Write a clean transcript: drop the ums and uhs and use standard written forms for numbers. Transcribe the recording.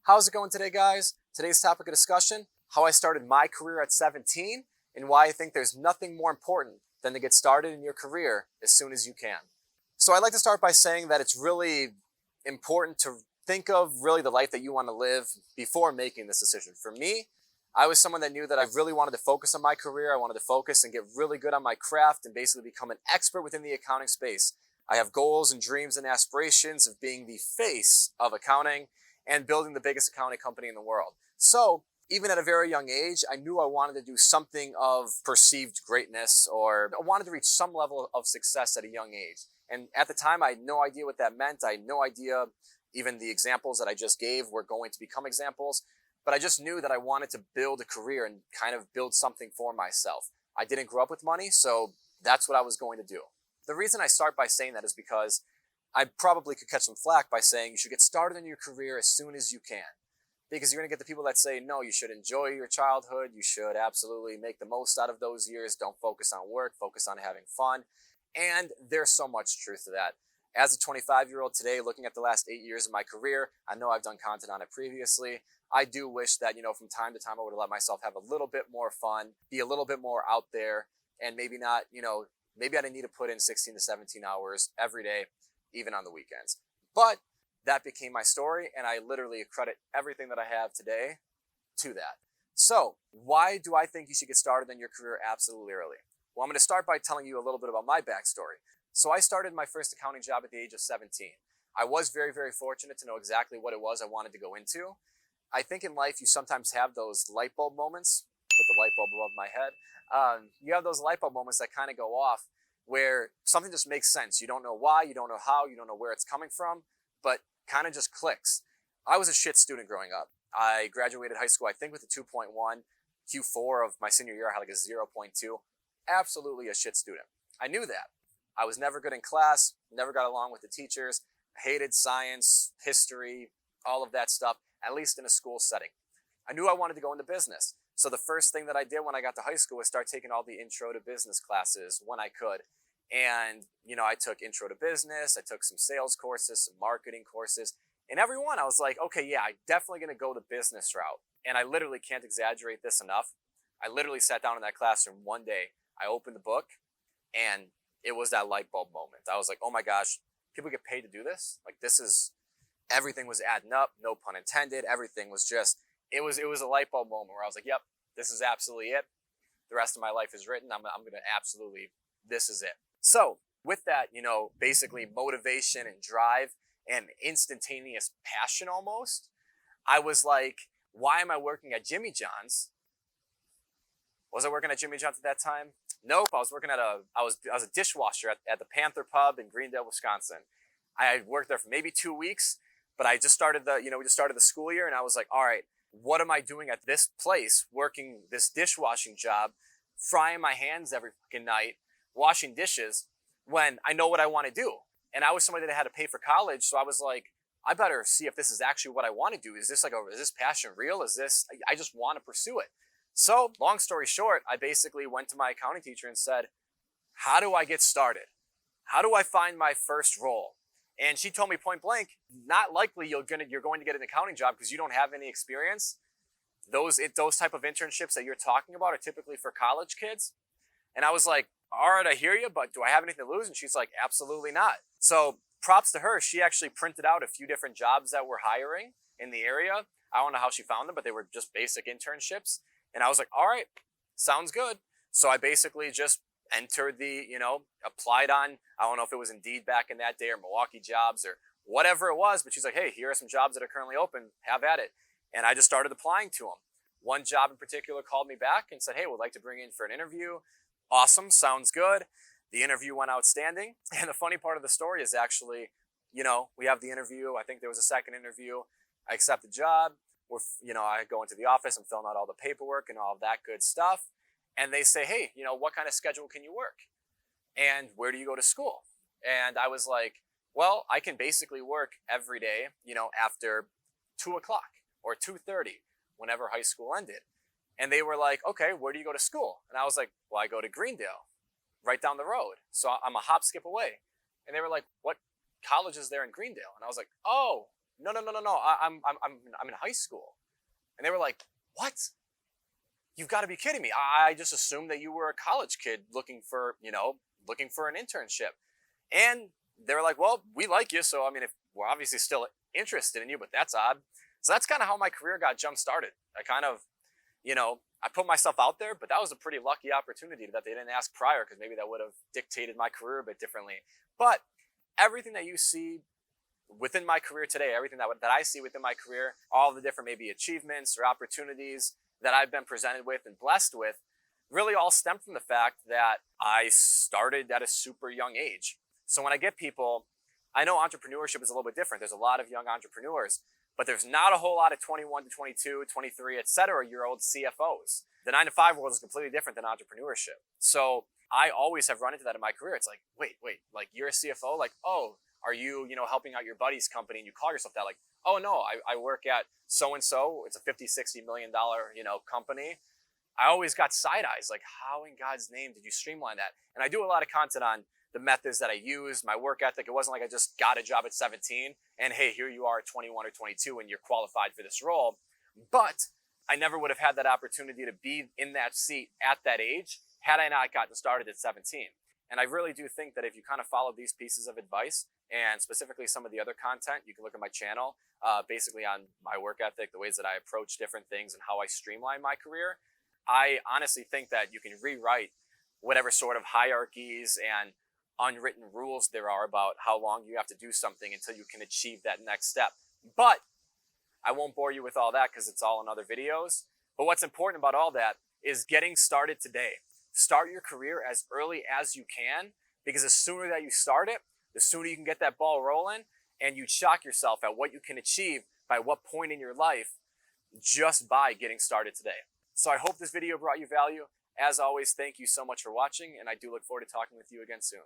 How's it going today, guys? Today's topic of discussion, how I started my career at 17 and why I think there's nothing more important than to get started in your career as soon as you can. So I'd like to start by saying that it's really important to think of really the life that you want to live before making this decision. For me, I was someone that knew that I really wanted to focus on my career. I wanted to focus and get really good on my craft and basically become an expert within the accounting space. I have goals and dreams and aspirations of being the face of accounting and building the biggest accounting company in the world. So even at a very young age, I knew I wanted to do something of perceived greatness, or I wanted to reach some level of success at a young age. And at the time, I had no idea what that meant. I had no idea even the examples that I just gave were going to become examples. But I just knew that I wanted to build a career and kind of build something for myself. I didn't grow up with money, so that's what I was going to do. The reason I start by saying that is because I probably could catch some flack by saying you should get started in your career as soon as you can. Because you're going to get the people that say, no, you should enjoy your childhood. You should absolutely make the most out of those years. Don't focus on work, focus on having fun. And there's so much truth to that. As a 25-year-old today, looking at the last 8 years of my career, I know I've done content on it previously. I do wish that, from time to time I would have let myself have a little bit more fun, be a little bit more out there, and maybe not, maybe I didn't need to put in 16 to 17 hours every day, even on the weekends. But that became my story, and I literally credit everything that I have today to that. So why do I think you should get started in your career absolutely early? Well, I'm going to start by telling you a little bit about my backstory. So I started my first accounting job at the age of 17. I was very, very fortunate to know exactly what it was I wanted to go into. I think in life you sometimes have those light bulb moments. Put the light bulb above my head. You have those light bulb moments that kind of go off where something just makes sense. You don't know why, you don't know how, you don't know where it's coming from, but kind of just clicks. I was a shit student growing up. I graduated high school, I think, with a 2.1. Q4 of my senior year, I had like a 0.2. Absolutely a shit student. I knew that. I was never good in class, never got along with the teachers, hated science, history, all of that stuff, at least in a school setting. I knew I wanted to go into business. So the first thing that I did when I got to high school was start taking all the intro to business classes when I could. And, I took intro to business, I took some sales courses, some marketing courses, and every one I was like, okay, yeah, I'm definitely going to go the business route. And I literally can't exaggerate this enough. I literally sat down in that classroom one day, I opened the book, and it was that light bulb moment. I was like, oh my gosh, people get paid to do this? Like, everything was adding up, no pun intended. Everything was just, it was a light bulb moment where I was like, yep, this is absolutely it. The rest of my life is written. I'm going to absolutely, this is it. So with that, basically motivation and drive and instantaneous passion almost, I was like, why am I working at Jimmy John's? Was I working at Jimmy John's at that time? Nope, I was working at I was a dishwasher at the Panther Pub in Greendale, Wisconsin. I had worked there for maybe 2 weeks, but I just started we just started the school year, and I was like, all right, what am I doing at this place, working this dishwashing job, frying my hands every fucking night, washing dishes, when I know what I want to do? And I was somebody that had to pay for college, so I was like, I better see if this is actually what I want to do. Is this passion real? I just want to pursue it. So long story short, I basically went to my accounting teacher and said, how do I get started? How do I find my first role? And she told me point blank, not likely you're going to get an accounting job because you don't have any experience. Those type of internships that you're talking about are typically for college kids. And I was like, all right, I hear you, but do I have anything to lose? And she's like, absolutely not. So props to her. She actually printed out a few different jobs that were hiring in the area. I don't know how she found them, but they were just basic internships. And I was like, all right, sounds good. So I basically just entered applied on, I don't know if it was Indeed back in that day or Milwaukee Jobs or whatever it was, but she's like, hey, here are some jobs that are currently open, have at it. And I just started applying to them. One job in particular called me back and said, hey, we'd like to bring you in for an interview. Awesome, sounds good. The interview went outstanding. And the funny part of the story is actually, we have the interview. I think there was a second interview. I accept the job. I go into the office, I'm filling out all the paperwork and all of that good stuff. And they say, hey, what kind of schedule can you work? And where do you go to school? And I was like, well, I can basically work every day, after 2 o'clock or 2:30, whenever high school ended. And they were like, okay, where do you go to school? And I was like, well, I go to Greendale, right down the road. So I'm a hop, skip away. And they were like, what college is there in Greendale? And I was like, oh, no, no, no, no, no, I'm in high school. And they were like, what? You've got to be kidding me. I just assumed that you were a college kid looking for, looking for an internship. And they were like, well, we like you. So, I mean, if we're obviously still interested in you, but that's odd. So that's kind of how my career got jump started. I kind of, I put myself out there, but that was a pretty lucky opportunity that they didn't ask prior because maybe that would have dictated my career a bit differently. But everything that you see within my career today, everything that I see within my career, all the different maybe achievements or opportunities that I've been presented with and blessed with, really all stem from the fact that I started at a super young age. So when I get people, I know entrepreneurship is a little bit different. There's a lot of young entrepreneurs, but there's not a whole lot of 21 to 22, 23, etc. year old CFOs. The 9 to 5 world is completely different than entrepreneurship. So I always have run into that in my career. It's like, wait, like you're a CFO? Like, oh, are you, helping out your buddy's company and you call yourself that? Like, oh no, I work at so-and-so. It's a $50-60 million, company. I always got side eyes, like, how in God's name did you streamline that? And I do a lot of content on the methods that I use, my work ethic. It wasn't like I just got a job at 17 and hey, here you are at 21 or 22 and you're qualified for this role. But I never would have had that opportunity to be in that seat at that age had I not gotten started at 17. And I really do think that if you kind of follow these pieces of advice and specifically some of the other content, you can look at my channel, basically on my work ethic, the ways that I approach different things and how I streamline my career. I honestly think that you can rewrite whatever sort of hierarchies and unwritten rules there are about how long you have to do something until you can achieve that next step. But I won't bore you with all that because it's all in other videos. But what's important about all that is getting started today. Start your career as early as you can, because the sooner that you start it, the sooner you can get that ball rolling and you shock yourself at what you can achieve by what point in your life just by getting started today. So I hope this video brought you value. As always, thank you so much for watching, and I do look forward to talking with you again soon.